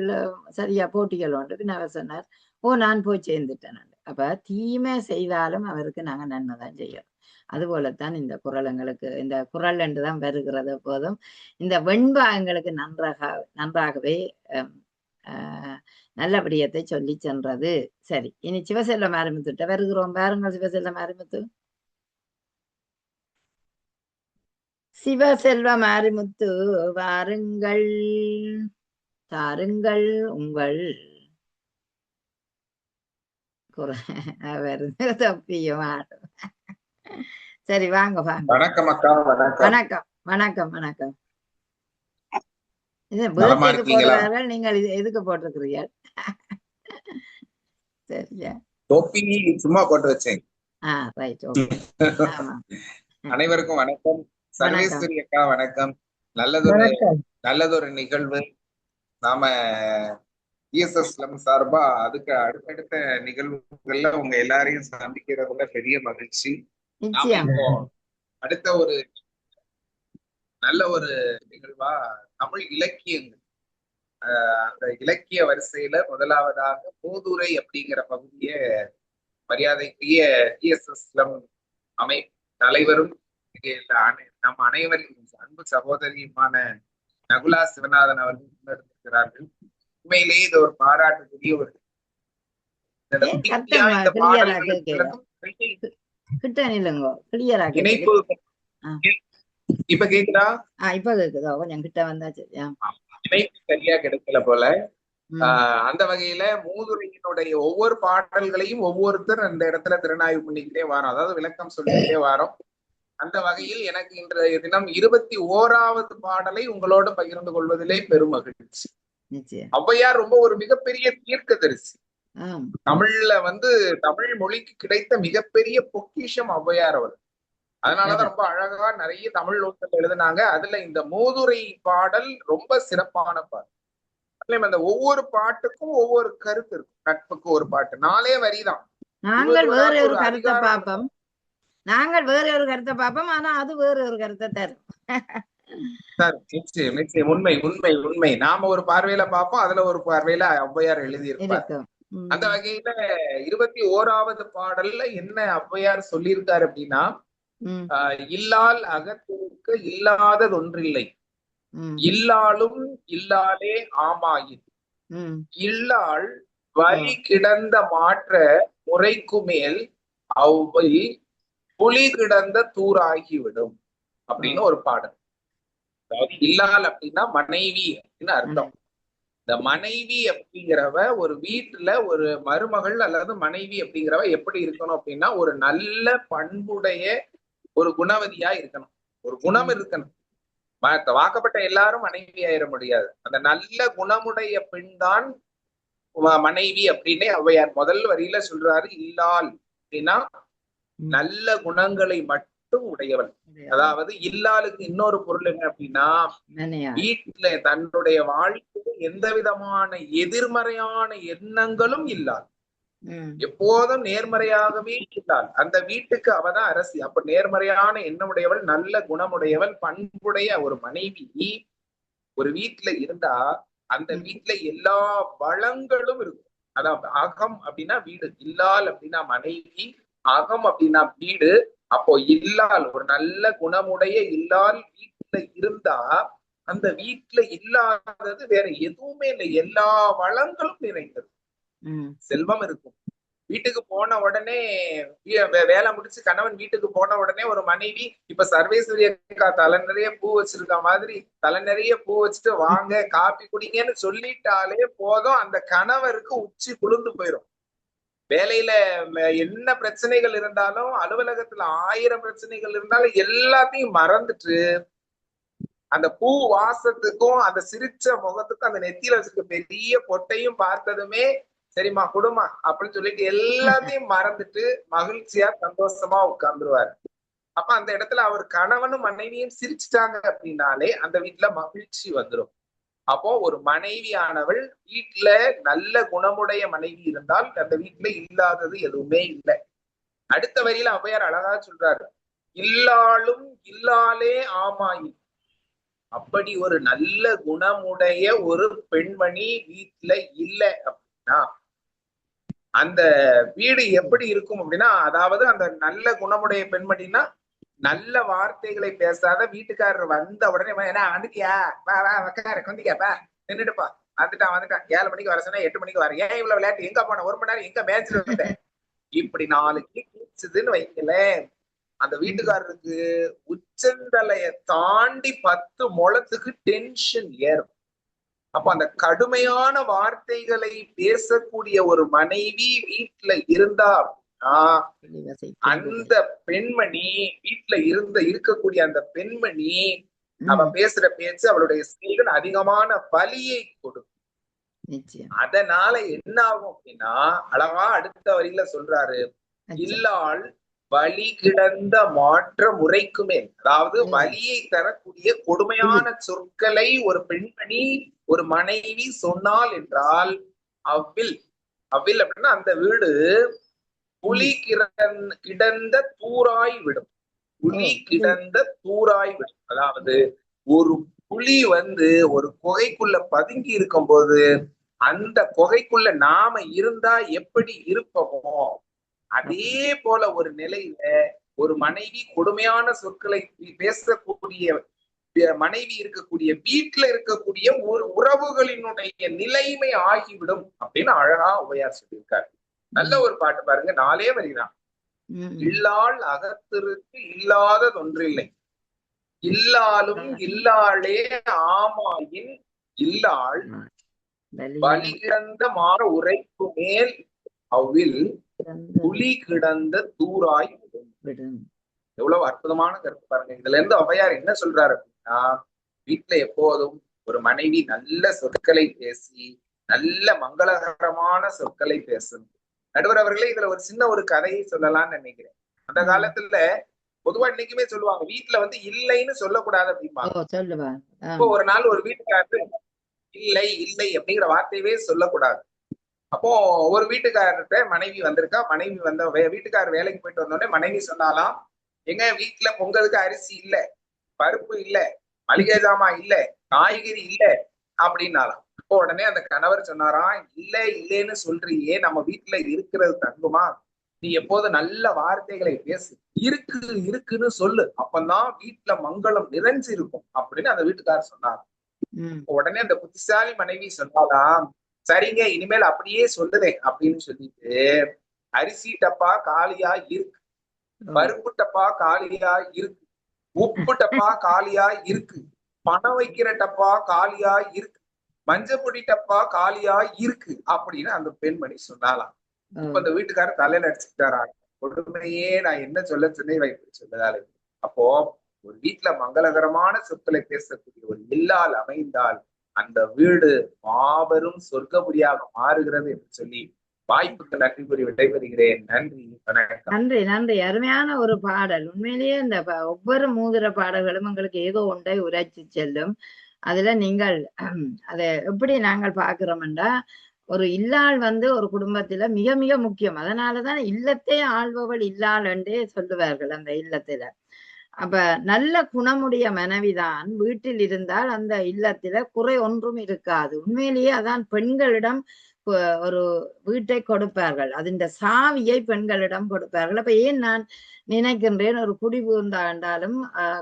சரியா போட்டிகளோன்று. பின் அவர் சொன்னார், ஓ நான் போய் சேர்ந்துட்டேன். அப்ப தீமை செய்தாலும் அவருக்கு நாங்க நன்மைதான் செய்யறோம். அதுபோலத்தான் இந்த குறள் எங்களுக்கு, இந்த குறள் என்றுதான் வருகிறது. போதும் இந்த வெண்பா எங்களுக்கு நன்றாகவே நல்ல விடயத்தை சொல்லி சென்றது. சரி, இனி சிவசெல்வ மாரிமுத்துட்ட வருகிறோம். பாருங்கள் சிவசெல்வ மாரிமுத்து. சிவசெல்வ மாரிமுத்து வாருங்கள், தாருங்கள் உங்கள் தப்பியும் ஆடும். சரி, வாங்க வாங்க. வணக்கம் அக்கா. வணக்கம் வணக்கம் வணக்கம். போடுறார்கள், நீங்கள் எதுக்கு போட்டிருக்கிறீர்கள்? சரியா, டோப்பி சும்மா போட்டு வச்சேன். ரைட். அனைவருக்கும் வணக்கம். சர்வேஸ்வரி அக்கா வணக்கம். நல்லதொரு நிகழ்வு. நாம சார்பா அதுக்கு அடுத்தடுத்த நிகழ்வுகள்ல உங்க எல்லாரையும் சந்திக்கிறதுல பெரிய மகிழ்ச்சி. அடுத்த ஒரு நல்ல ஒரு நிகழ்வா தமிழ் இலக்கியங்கள், அந்த இலக்கிய வரிசையில முதலாவதாக மூதுரை அப்படிங்கிற பகுதிய மரியாதைக்குரிய அமை தலைவரும் நம் அனைவரின் அன்பு சகோதரியுமான நகுலா சிவநாதன் அவர்கள் முன்னெடுத்திருக்கிறார்கள். உண்மையிலேயே இது ஒரு பாராட்டுக்குரிய ஒரு இணைப்பு. இப்ப கேக்குதா? இப்ப கேக்குதா? கொஞ்சம் கிட்ட வந்தாச்சு. இணைப்பு சரியா கிடைக்கல போல. அந்த வகையில மூதுரையினுடைய ஒவ்வொரு பாடல்களையும் ஒவ்வொருத்தர் அந்த இடத்துல திறனாய்வு பண்ணிக்கிட்டே வாரோம், அதாவது விளக்கம் சொல்லிக்கிட்டே வாரோம். அந்த வகையில் எனக்கு இன்றைய தினம் 21வது பாடலை உங்களோடு பகிர்ந்து கொள்வதிலே பெரும் மகிழ்ச்சி. ஔவையார் ரொம்ப ஒரு மிகப்பெரிய தீர்க்கதரிசி. தமிழ்ல தமிழ் மொழிக்கு கிடைத்த மிகப்பெரிய பொக்கிஷம் ஔவையார் அவர். அதனாலதான் ரொம்ப அழகா நிறைய தமிழ் நூல்கள் எழுதினாங்க. அதுல இந்த மூதுரை பாடல் ரொம்ப சிறப்பான பாடல். அந்த ஒவ்வொரு பாட்டுக்கும் ஒவ்வொரு கருத்து இருக்கும். நட்புக்கு ஒரு பாட்டு 4 வரிதான். நாங்கள் வேற ஒரு கருத்தை பார்ப்போம், ஆனா அது வேற ஒரு கருத்தை தரும். நிச்சயம் உண்மை உண்மை உண்மை. நாம ஒரு பார்வையில பார்ப்போம், அதுல ஒரு பார்வையில ஔவையார் எழுதியிருப்பார். அந்த வகையில 21வது பாடல்ல என்ன ஔவையார் சொல்லியிருக்காரு அப்படின்னா, இல்லால் அகத்திற்கு இல்லாதது ஒன்றில்லை, இல்லாலும் இல்லாலே ஆமாயின், இல்லால் வழி கிடந்த மாற்ற முறைக்கு மேல் அவ்வை புலி கிடந்த தூராகிவிடும் அப்படின்னு ஒரு பாடல். அதாவது இல்லால் அப்படின்னா மனைவி அப்படின்னு அர்த்தம். இந்த மனைவி அப்படிங்கிறவ ஒரு வீட்டுல ஒரு மருமகள் அல்லது மனைவி அப்படிங்கிறவ எப்படி இருக்கணும் அப்படின்னா, ஒரு நல்ல பண்புடைய ஒரு குணவதியா இருக்கணும், ஒரு குணம் இருக்கணும். வாக்கப்பட்ட எல்லாரும் மனைவி ஆயிட முடியாது. அந்த நல்ல குணமுடைய பெண் தான் மனைவி அப்படின்னே ஔவையார் முதல் வரியில சொல்றாரு. இல்லால் அப்படின்னா நல்ல குணங்களை மட்டும் உடையவள். அதாவது இல்லாளுக்கு இன்னொரு பொருள் என்ன அப்படின்னா, வீட்டுல தன்னுடைய வாழ்க்கையில எந்த விதமான எதிர்மறையான எண்ணங்களும் இல்லாள், எப்போதும் நேர்மறையாகவே இல்லாள். அந்த வீட்டுக்கு அவதான் அரசி. அப்ப நேர்மறையான எண்ணமுடையவள், நல்ல குணமுடையவள், பண்புடைய ஒரு மனைவி ஒரு வீட்டுல இருந்தா அந்த வீட்டுல எல்லா வளங்களும் இருக்கும். அதாவது அகம் அப்படின்னா வீடு, இல்லால் அப்படின்னா மனைவி, அகம் அப்படின்னா வீடு. அப்போ இல்லால் ஒரு நல்ல குணமுடைய இல்லால் வீட்டுல இருந்தா அந்த வீட்டுல இல்லாதது வேற எதுவுமே இல்லை, எல்லா வளங்களும் நிறைந்தது. செல்வம் இருக்கும். வீட்டுக்கு போன உடனே வேலை முடிச்சு கணவன் வீட்டுக்கு போன உடனே ஒரு மனைவி, இப்ப சர்வேஸ்வரி அக்கா தலை நிறைய பூ வச்சிருக்க மாதிரி தலை நிறைய பூ வச்சுட்டு வாங்க காப்பி குடிங்கன்னு சொல்லிட்டாலே போதும், அந்த கணவருக்கு உச்சி குளிர்ந்து போயிடும். வேலையில என்ன பிரச்சனைகள் இருந்தாலும், அலுவலகத்துல 1000 பிரச்சனைகள் இருந்தாலும் எல்லாத்தையும் மறந்துட்டு அந்த பூ வாசத்துக்கும் அந்த சிரிச்ச முகத்துக்கும் அந்த நெத்தியில வச்சிருக்க பெரிய பொட்டையும் பார்த்ததுமே சரிம்மா குடுமா அப்படின்னு சொல்லிட்டு எல்லாத்தையும் மறந்துட்டு மகிழ்ச்சியா சந்தோஷமா உட்கார்ந்துருவாரு. அப்ப அந்த இடத்துல அவர் கணவனும் மனைவியும் சிரிச்சுட்டாங்க அப்படின்னாலே அந்த வீட்டுல மகிழ்ச்சி வந்துடும். அப்போ ஒரு மனைவியானவள் வீட்டுல நல்ல குணமுடைய மனைவி இருந்தால் அந்த வீட்டுல இல்லாதது எதுவுமே இல்லை. அடுத்த வரியில ஔவையார் அழகா சொல்றாரு, இல்லாலும் இல்லாலே ஆமாயி. அப்படி ஒரு நல்ல குணமுடைய ஒரு பெண்மணி வீட்டுல இல்லை அப்படின்னா அந்த வீடு எப்படி இருக்கும் அப்படின்னா, அதாவது அந்த நல்ல குணமுடைய பெண்மணின்னா நல்ல வார்த்தைகளை பேசாத, வீட்டுக்காரர் வந்த உடனே என்ன வந்துட்டியா, வா வா உக்காரு வந்துட்டியாப்பா, நின்றுடுப்பா, வந்துட்டான் 7 மணிக்கு வர சொன்னா 8 மணிக்கு வர, ஏன் இவ்வளவு விளையாட்டு, எங்க போன 1 மணி நேரம் எங்க மேட்ச்ல இருந்த, இப்படி 4 கிழிச்சுதுன்னு வைக்கலேன், அந்த வீட்டுக்காரருக்கு உச்சந்தலைய தாண்டி 10 முழத்துக்கு டென்ஷன் ஏறும். அப்ப அந்த கடுமையான வார்த்தைகளை பேசக்கூடிய ஒரு மனைவி வீட்டுல இருந்தா அந்த பெண்மணி வீட்டுல இருக்கக்கூடிய அந்த பெண்மணி அவ பேசுற பேச்சு அவளுடைய செயல்கள் அதிகமான வலியை கொடுக்கும். அதனால என்ன ஆகும் அப்படின்னா அழகா அடுத்த வரியில சொல்றாரு, இல்லால் வலி கிடந்த மாற்ற முறைக்குமே, அதாவது வலியை தரக்கூடிய கொடுமையான சொற்களை ஒரு பெண்மணி ஒரு மனைவி சொன்னால் என்றால் அவ்வில் அப்படின்னா அந்த வீடு புலி கிடந்த தூராய் விடும். புலி கிடந்த தூராய் விடும். அதாவது ஒரு புலி ஒரு குகைக்குள்ள பதுங்கி இருக்கும் போது அந்த குகைக்குள்ள நாம இருந்தா எப்படி இருப்போமோ அதே போல ஒரு நிலையில ஒரு மனைவி கொடுமையான சொற்களை பேசக்கூடிய மனைவி இருக்கக்கூடிய வீட்டுல இருக்கக்கூடிய ஒரு உறவுகளினுடைய நிலைமை ஆகிவிடும் அப்படின்னு அழகா ஔவையார் சொல்லியிருக்காரு. நல்ல ஒரு பாட்டு பாருங்க, 4 வரிதான். இல்லாள் அகத்திற்கு இல்லாததொன்றில்லை, இல்லாலும் இல்லாளே ஆமாயின் இல்லாள் வலி கிடந்த மாற உரைக்கு மேல் அவ்வில் புலி கிடந்த தூராய் விடும். எவ்வளவு அற்புதமான கருத்து பாருங்க. இதுல இருந்து ஔவையார் என்ன சொல்றாரு அப்படின்னா, வீட்டுல எப்போதும் ஒரு மனைவி நல்ல சொற்களை பேசி நல்ல மங்களகரமான சொற்களை பேசணும். நடுவர் அவர்களே, இதுல ஒரு சின்ன ஒரு கதையை சொல்லலாம்னு நினைக்கிறேன். அந்த காலத்துல பொதுவா இன்னைக்குமே சொல்லுவாங்க, வீட்டுல இல்லைன்னு சொல்லக்கூடாது அப்படிம்பாங்க. இப்போ ஒரு நாள் ஒரு வீட்டுக்காரரு இல்லை இல்லை அப்படிங்கிற வார்த்தையவே சொல்லக்கூடாது. அப்போ ஒரு வீட்டுக்காரர்கிட்ட மனைவி வந்திருக்கா. மனைவி வீட்டுக்காரர் வேலைக்கு போயிட்டு வந்தோடனே மனைவி சொன்னாலாம், எங்க வீட்டுல பொங்கலுக்கு அரிசி இல்ல, பருப்பு இல்ல, மளிகை ஜாமான் இல்ல, காய்கறி இல்ல அப்படின்னாலாம். இப்போ உடனே அந்த கணவர் சொன்னாராம், இல்லைன்னு சொல்றியே, நம்ம வீட்டுல இருக்கிறது தங்குமா, நீ எப்போது நல்ல வார்த்தைகளை பேசு, இருக்குன்னு சொல்லு, அப்பதான் வீட்டுல மங்களம் நிறைஞ்சு இருக்கும் அப்படின்னு அந்த வீட்டுக்காரர் சொன்னார். உடனே அந்த புத்திசாலி மனைவி சொன்னாலாம், சரிங்க இனிமேல் அப்படியே சொல்லுறேன் அப்படின்னு சொல்லிட்டு அரிசி டப்பா காலியா இருக்கு, பருப்பு டப்பா காலியா இருக்கு, உப்பு டப்பா காலியா இருக்கு, பணம் வைக்கிற டப்பா காலியா இருக்கு, மஞ்சப்பொடி டப்பா காலியா இருக்கு அப்படின்னு அந்த பெண்மணி சொன்னாலாம். இப்ப அந்த வீட்டுக்காரர் தலையில அடிச்சுக்கிட்டாரா, கொடுமையே நான் என்ன சொல்ல சொன்னே வைப்பு சொல்லதால. அப்போ ஒரு வீட்டுல மங்களகரமான சொற்களை பேசக்கூடிய ஒரு இல்லால் அமைந்தால் அந்த வீடு மாபெரும் சொர்க்கபுரியாக மாறுகிறது என்று சொல்லி வாய்ப்புக்கு நன்றி கூறி விடைபெறுகிறேன். நன்றி, வணக்கம். நன்றி நன்றி. அருமையான ஒரு பாடல். உண்மையிலேயே இந்த ஒவ்வொரு மூதுர பாடல்களும் உங்களுக்கு ஏதோ ஒன்றை உரைச்சி செல்லும். அதுல நீங்கள் அதை எப்படி நாங்கள் பார்க்கிறோம்டா, ஒரு இல்லாள் ஒரு குடும்பத்துல மிக மிக முக்கியம். அதனாலதான் இல்லத்தை ஆள்பவள் இல்லாள் என்றே சொல்லுவார்கள் அந்த இல்லத்துல. அப்ப நல்ல குணமுடைய மனைவிதான் வீட்டில் இருந்தால் அந்த இல்லத்துல குறை ஒன்றும் இருக்காது. உண்மையிலேயே அதான் பெண்களிடம் ஒரு வீட்டை கொடுப்பார்கள், அதன் சாவியை பெண்களிடம் கொடுப்பார்கள். அப்ப ஏன் நான் நினைக்கின்றேன், ஒரு குடி புகுந்தாண்டாலும்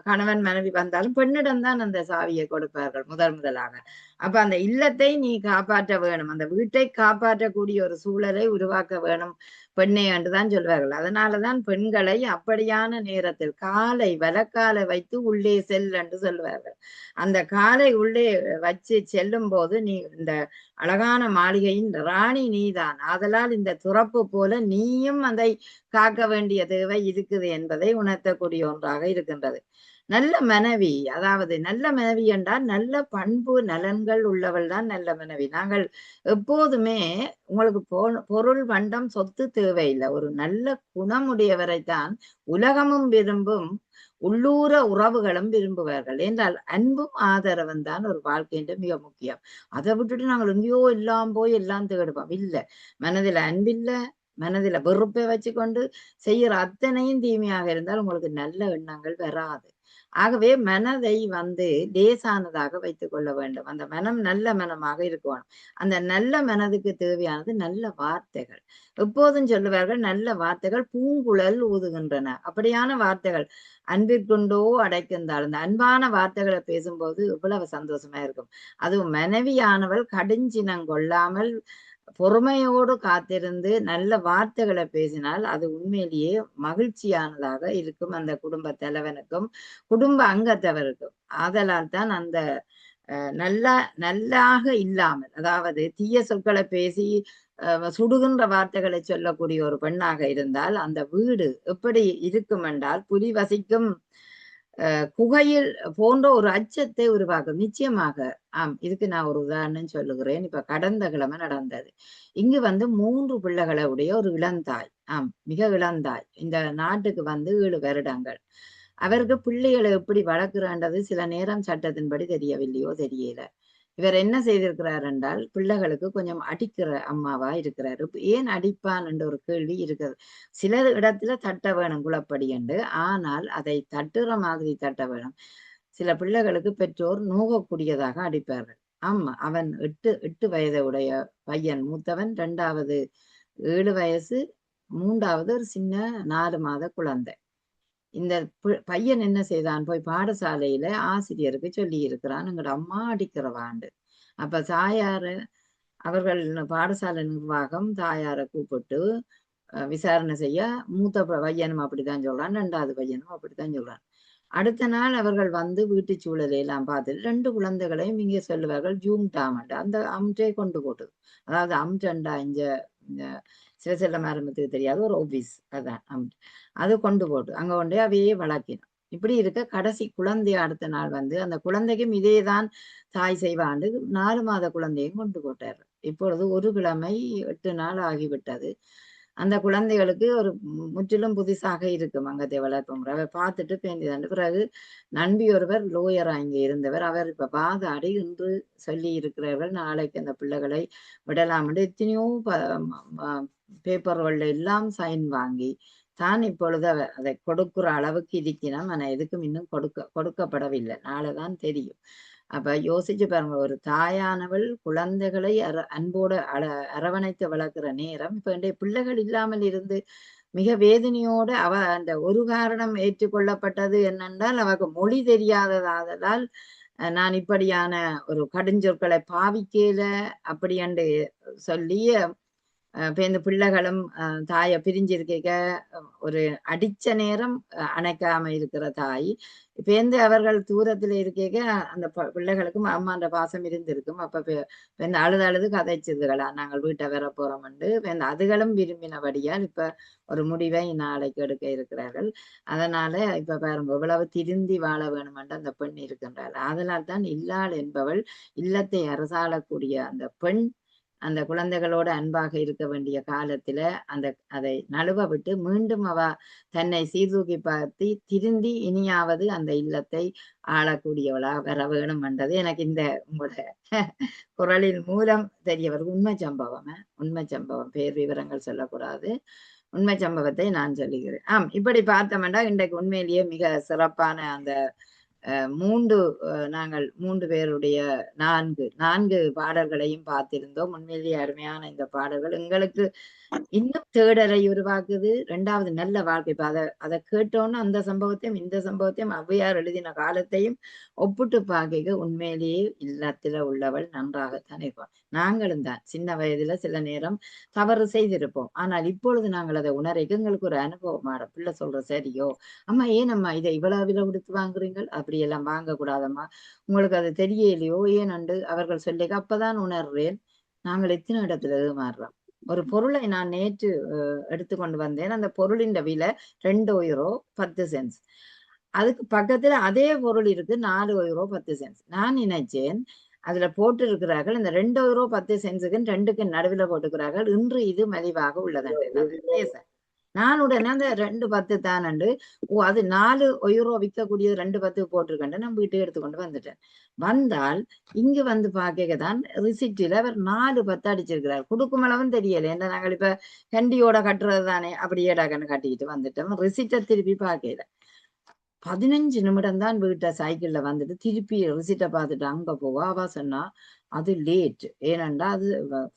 கணவன் மனைவி வந்தாலும் பெண்ணிடம் தான் அந்த சாவியை கொடுப்பார்கள் முதலாக. அப்ப அந்த இல்லத்தை நீ காப்பாற்ற வேணும், அந்த வீட்டை காப்பாற்றக்கூடிய ஒரு சூழலை உருவாக்க வேணும் பெண்ணே என்றுதான் சொல்வார்கள். அதனாலதான் பெண்களை அப்படியான நேரத்தில் காலை வலக்காலை வைத்து உள்ளே செல் என்று சொல்வார்கள். அந்த காலை உள்ளே வச்சு செல்லும் போது நீ இந்த அழகான மாளிகையின் ராணி நீதான், ஆதலால் இந்த துறப்பு போல நீயும் அதை காக்க வேண்டிய தேவை இருக்குது என்பதை உணர்த்தக்கூடிய ஒன்றாக இருக்கின்றது. நல்ல மனைவி, அதாவது நல்ல மனைவி என்றால் நல்ல பண்பு நலன்கள் உள்ளவள் தான் நல்ல மனைவி. நாங்கள் எப்போதுமே உங்களுக்கு பொருள் பண்டம் சொத்து தேவையில்லை. ஒரு நல்ல குணமுடையவரைத்தான் உலகமும் விரும்பும், உள்ளூர உறவுகளும் விரும்புவார்கள். என்றால் அன்பும் ஆதரவும் தான் ஒரு வாழ்க்கைன்ற மிக முக்கியம். அதை விட்டுட்டு நாங்கள் எங்கேயோ எல்லாம் போய் எல்லாம் தேடுவோம். இல்லை, மனதில் அன்பில்ல, மனதில வெறுப்பை வச்சுக்கொண்டு செய்யற அத்தனையும் தீமையாக இருந்தால் உங்களுக்கு நல்ல எண்ணங்கள் வராது. ஆகவே மனதை லேசானதாக வைத்துக் கொள்ள வேண்டும். அந்த மனம் நல்ல மனமாக இருக்கணும். அந்த நல்ல மனதுக்கு தேவையானது நல்ல வார்த்தைகள். எப்போதும் சொல்லுவார்கள், நல்ல வார்த்தைகள் பூங்குழல் ஊதுகின்றன. அப்படியான வார்த்தைகள் அன்பிற்குண்டோ அடைக்கின்றாள். அந்த அன்பான வார்த்தைகளை பேசும்போது இவ்வளவு சந்தோஷமா இருக்கும். அதுவும் மனைவியானவள் கடுஞ்சினம் கொள்ளாமல் பொறுமையோடு காத்திருந்து நல்ல வார்த்தைகளை பேசினால் அது உண்மையிலேயே மகிழ்ச்சியானதாக இருக்கும் அந்த குடும்ப தலைவனுக்கும் குடும்ப அங்கத்தவருக்கும். ஆதலால் தான் அந்த நல்லாக இல்லாமல், அதாவது தீய சொற்களை பேசி சுடுகின்ற வார்த்தைகளை சொல்லக்கூடிய ஒரு பெண்ணாக இருந்தால் அந்த வீடு எப்படி இருக்கும் என்றால் புலி வசிக்கும் குகையில் போன்ற ஒரு அச்சத்தை உருவாக்கும். நிச்சயமாக. இதுக்கு நான் ஒரு உதாரணம் சொல்லுகிறேன். இப்ப கடந்த கிழமை நடந்தது. இங்கு 3 பிள்ளைகளை உடைய ஒரு இளந்தாய், மிக இளந்தாய், இந்த நாட்டுக்கு 7 வருடங்கள். அவருக்கு பிள்ளைகளை எப்படி வளர்க்கிறான்றது சில நேரம் சட்டத்தின்படி தெரியவில்லையோ தெரியல. இவர் என்ன செய்திருக்கிறார் என்றால், பிள்ளைகளுக்கு கொஞ்சம் அடிக்கிற அம்மாவா இருக்கிறார். ஏன் அடிப்பான் என்ற ஒரு கேள்வி இருக்கிறது. சில இடத்துல தட்ட வேணும் குளப்படி என்று, ஆனால் அதை தட்டுற மாதிரி தட்ட வேணும். சில பிள்ளைகளுக்கு பெற்றோர் நோகக்கூடியதாக அடிப்பார்கள். அவன் 8 வயது உடைய பையன் மூத்தவன், 2வது 7 வயசு, 3வது ஒரு சின்ன 4 மாத குழந்தை. இந்த பையன் என்ன செய்தான், போய் பாடசாலையில ஆசிரியருக்கு சொல்லி இருக்கிறான், எங்கட அம்மா அடிக்கிறவாண்டு. அப்ப தாயார அவர்கள் பாடசாலை நிர்வாகம் தாயார கூப்பிட்டு விசாரணை செய்ய, மூத்த பையனும் அப்படித்தான் சொல்றான், 2வது பையனும் அப்படித்தான் சொல்றான். அடுத்த நாள் அவர்கள் வீட்டு சூழலை எல்லாம் பார்த்துட்டு 2 குழந்தைகளையும் இங்கே சொல்லுவார்கள் ஜூம் டாமண்ட், அந்த அம்டே கொண்டு போட்டு, அதாவது அம்டண்டா இங்க சில ஆரம்பத்துக்கு தெரியாத ஒரு ஆபீஸ், அதான் அது கொண்டு போட்டு அங்க கொண்டே அவையே வளர்க்கினோம். இப்படி இருக்க கடைசி குழந்தைய அடுத்த நாள் அந்த குழந்தைக்கும் இதேதான் தாய் செய்வாண்டு 4 மாத குழந்தையும் கொண்டு போட்டார். இப்பொழுது 1 கிழமை 8 நாள் ஆகிவிட்டது. அந்த குழந்தைகளுக்கு ஒரு முற்றிலும் புதுசாக இருக்கும் அங்கத்தை வளர்ப்பு முறை. அவர் பார்த்துட்டு பேண்டிதான். பிறகு நண்பி ஒருவர் லோயரா இங்கே இருந்தவர், அவர் இப்ப வாதாடி இன்று சொல்லி இருக்கிறார்கள், நாளைக்கு அந்த பிள்ளைகளை விடலாம் என்று எத்தனையோ பேப்பர்கள் எல்லாம் சைன் வாங்கி தான் இப்பொழுது அதை கொடுக்கிற அளவுக்கு இருக்கிறோம். ஆனா எதுக்கும் இன்னும் கொடுக்கப்படவில்லை. நாளைதான் தெரியும். அப்ப யோசிச்சு பாருங்க, ஒரு தாயானவள் குழந்தைகளை அன்போடு அரவணைத்து வளர்க்கிற நேரம் இப்ப என்னுடைய பிள்ளைகள் இல்லாமல் இருந்து மிக வேதனையோடு அந்த ஒரு காரணம் ஏற்றுக்கொள்ளப்பட்டது என்னென்றால் அவருக்கு மொழி தெரியாததால் நான் இப்படியான ஒரு கடுஞ்சொற்களை பாவிக்கல அப்படி என்று சொல்லி இப்ப இந்த பிள்ளைகளும் தாயை பிரிஞ்சிருக்க ஒரு அடிச்ச நேரம் அணைக்காம இருக்கிற தாய் இப்ப அவர்கள் தூரத்துல இருக்க அந்த பிள்ளைகளுக்கும் அம்மான்ற பாசம் இருந்திருக்கும். அப்ப அழுது கதைச்சதுகளா நாங்கள் வீட்டை வர போறோம் என்று அதுகளும் விரும்பினபடியால் இப்ப ஒரு முடிவை நாளைக்கு எடுக்க இருக்கிறார்கள். அதனால இப்ப பாருங்க இவ்வளவு திருந்தி வாழ வேணும் என்று அந்த பெண் இருக்கின்றாள். அதனால் தான் இல்லாள் என்பவள் இல்லத்தை அரசாளக்கூடிய அந்த பெண் அந்த குழந்தைகளோடு அன்பாக இருக்க வேண்டிய காலத்துல அதை நழுவ விட்டு மீண்டும் அவ தன்னை சீர்தூக்கி பார்த்து திருந்தி இனியாவது அந்த இல்லத்தை ஆளக்கூடியவளா வர வேணும் என்றது எனக்கு இந்த உங்களோட குரலின் மூலம் தெரிய வருது. உண்மை சம்பவம், பேர் விவரங்கள் சொல்லக்கூடாது, உண்மை சம்பவத்தை நான் சொல்லுகிறேன். இப்படி பார்த்தோம்னா இன்றைக்கு உண்மையிலேயே மிக சிறப்பான அந்த 3 பேருடைய 4 பாடல்களையும் பார்த்திருந்தோம். உண்மையிலேயே அருமையான இந்த பாடல்கள் எங்களுக்கு இன்னும் தேடலை உருவாக்குது. 2வது நல்ல வாழ்க்கை. அதை கேட்டோன்னு அந்த சம்பவத்தையும் இந்த சம்பவத்தையும் ஔவையார் எழுதின காலத்தையும் ஒப்பிட்டு பார்க்க உண்மையிலேயே இல்லத்துல உள்ளவள் நன்றாகத்தான் இருப்பாள். நாங்களும் தான் சின்ன வயதுல சில நேரம் தவறு செய்திருப்போம். ஆனால் இப்பொழுது நாங்கள் அதை உணர்க்க எங்களுக்கு ஒரு அனுபவமான பிள்ளை சொல்ற சரியோ அம்மா ஏனம்மா இதை இவ்வளவு விலை கொடுத்து வாங்குறீங்கள், அப்படியெல்லாம் வாங்கக்கூடாதம்மா, உங்களுக்கு அது தெரியலையோ ஏனண்டு அவர்கள் சொல்லிக்க அப்பதான் உணர்றேன் நாங்கள் எத்தனை இடத்துல ஏமாறுறோம். ஒரு பொருளை நான் நேற்று எடுத்துக்கொண்டு வந்தேன். அந்த பொருளின் விலை €2.10. அதுக்கு பக்கத்துல அதே பொருள் இருக்கு €4.10. நான் நினைச்சேன் அதுல போட்டு இருக்கிறார்கள். இந்த 2 € 10 2க்கு நடுவில் போட்டுக்கிறார்கள். இன்று இது மலிவாக உள்ளது. நான் உடனே அந்த 2.10 தானண்டு அது 4 € விற்கக்கூடியது 2.10 போட்டிருக்கேன். நான் வீட்டுக்கு எடுத்துக்கொண்டு வந்துட்டேன். வந்தால் இங்கு வந்து பார்க்கதான் ரிசிப்டில் அவர் 4.10 அடிச்சிருக்கிறார். கொடுக்கும் அளவும் தெரியல. ஏன்னா நாங்கள் இப்ப கண்டியோட கட்டுறது தானே, அப்படியே டக்குன்னு கட்டிக்கிட்டு வந்துட்டோம். ரிசிப்டை திருப்பி பார்க்கல. 15 நிமிடம் தான் வீட்டை சைக்கிள்ல வந்துட்டு திருப்பி ரிசிப்டை பார்த்துட்டு அங்க போக அவ சொன்னா அது லேட். ஏனண்டா அது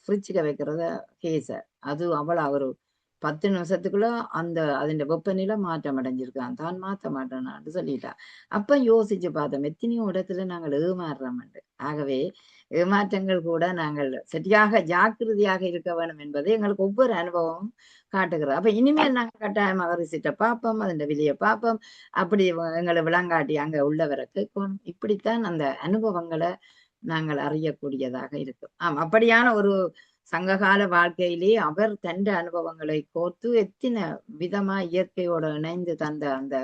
ஃப்ரிட்ஜுக்கு வைக்கிறத கேஸ அது அவ்வளோ ஒரு 10 நிமிஷத்துக்குள்ள அதன் வெப்பநிலை மாற்றம் அடைஞ்சிருக்கான். தான் மாற்ற மாட்டேன்னு சொல்லிட்டா. அப்ப யோசிச்சு பார்த்தோம் எத்தனையோ இடத்துல நாங்கள் ஏமாறுறோம். ஆகவே ஏமாற்றங்கள் கூட நாங்கள் சரியாக ஜாக்கிரதையாக இருக்க வேண்டும் என்பது எங்களுக்கு ஒவ்வொரு அனுபவமும் காட்டுகிறோம். அப்ப இனிமேல் நாங்கள் கட்டாயமாக ரிசிப்டை பார்ப்போம், அதன் விலையை பார்ப்போம். அப்படி எங்களை விளங்காட்டி அங்க உள்ளவருக்கு இப்படித்தான் அந்த அனுபவங்களை நாங்கள் அறியக்கூடியதாக இருக்கும். அப்படியான ஒரு சங்ககால வாழ்க்கையிலே அவர் தந்த அனுபவங்களை கோர்த்து எத்தனை விதமா இயற்கையோட இணைந்து தந்த அந்த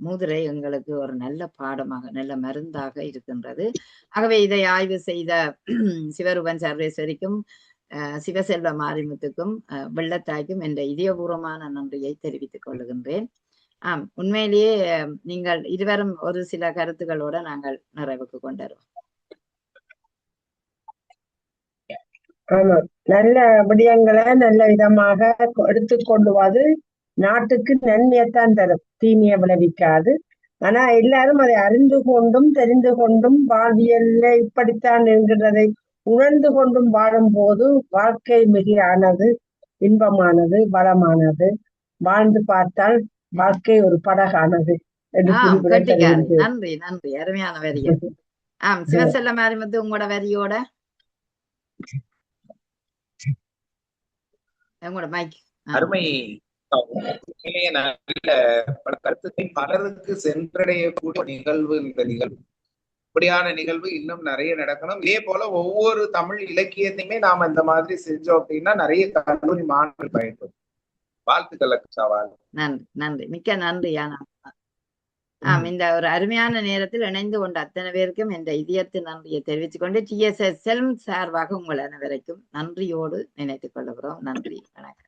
முதிரை எங்களுக்கு ஒரு நல்ல பாடமாக நல்ல மருந்தாக இருக்கின்றது. ஆகவே இதை ஆய்வு செய்த சிவரூபன் சர்வேஸ்வரிக்கும் சிவசெல்வ மாரிமுத்துக்கும் வெள்ளத்தாய்க்கும் என்ற இதயபூர்வமான நன்றியை தெரிவித்துக் கொள்ளுகின்றேன். உண்மையிலேயே நீங்கள் இருவரும் ஒரு சில கருத்துக்களோட நாங்கள் நிறைவுக்கு கொண்டுருவோம். ஆமா, நல்ல விடயங்களை நல்ல விதமாக எடுத்துக்கொள்வது நாட்டுக்கு நன்மையத்தான் தரும், தீமையை விளைவிக்காது. ஆனா எல்லாரும் அதை அறிந்து கொண்டும் தெரிந்து கொண்டும் வாழ்வியல்ல இப்படித்தான் என்கிறதை உணர்ந்து கொண்டும் வாழும் போது வாழ்க்கை மிகையானது, இன்பமானது, வளமானது. வாழ்ந்து பார்த்தால் வாழ்க்கை ஒரு படகானது. நன்றி நன்றி, அருமையான வரிகள். சிவசெல்வ மாரிமுத்து உங்களோட வரியோட அருமை. நல்ல பல கருத்துக்களை பலருக்கு சென்றடையக்கூடிய நிகழ்வு இந்த நிகழ்வு. இப்படியான நிகழ்வு இன்னும் நிறைய நடக்கணும். இதே போல ஒவ்வொரு தமிழ் இலக்கியத்தையுமே நாம இந்த மாதிரி செஞ்சோம் அப்படின்னா நிறைய கல்லூரி மாணவர்கள் பயன்படும். வாழ்த்துக்கள் சவால். நன்றி நன்றி, மிக்க நன்றி. இந்த ஒரு அருமையான நேரத்தில் இணைந்து கொண்ட அத்தனை பேருக்கும் என்ற இதயத்து நன்றியை தெரிவித்துக் கொண்டு TSS செல்ம் சார்பாக உங்கள் அனைவரைக்கும் நன்றியோடு நினைத்துக் கொள்ளுகிறோம். நன்றி, வணக்கம்.